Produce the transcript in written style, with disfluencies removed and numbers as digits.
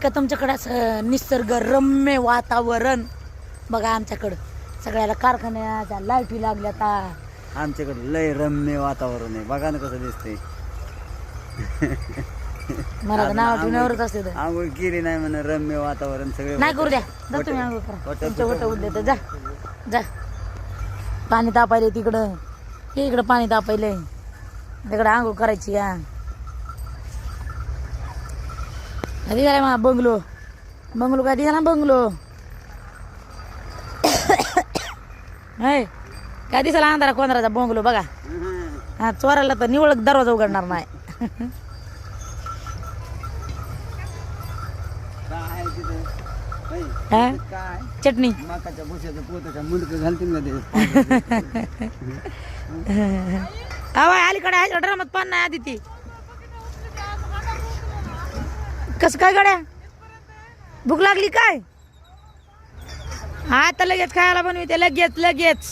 का तुमच्याकडे असं निसर्ग रम्य वातावरण बघा. आमच्याकडं सगळ्याला कारखान्याच्या लाईटी लागल्यात. आमच्याकडे लय रम्य वातावरण आहे. बघा ना कसं दिसतंय. मला तर नाव ठेवण्यावरच असते तर. आंघोळ केली नाही म्हणा. रम्य वातावरण सगळे नाही करू द्या. जा तुम्ही आंघोळ करा. तुमच्या वट उडले जा जा. पाणी तापायले तिकडं. हे इकडं पाणी तापायलंय. तिकडं आंघोळ करायची या. कधी झाला मा बंगलो बंगलो कधी झाला बंगलो. नाही काय दिसायला अंधारा कोंधराचा बंगलो बघा. हा चोराला तर निवळ दरवाजा उघडणार नाही. काय चटणी मकाच्या भुशाचं पोताच्या मुंडकं घालतील ना ते. आवाय अलीकडे आहे ड्रामात पान नाही आधी ती. कसं काय गड्या भूक लागली काय. आता लगेच खायला बनविते लगेच लगेच.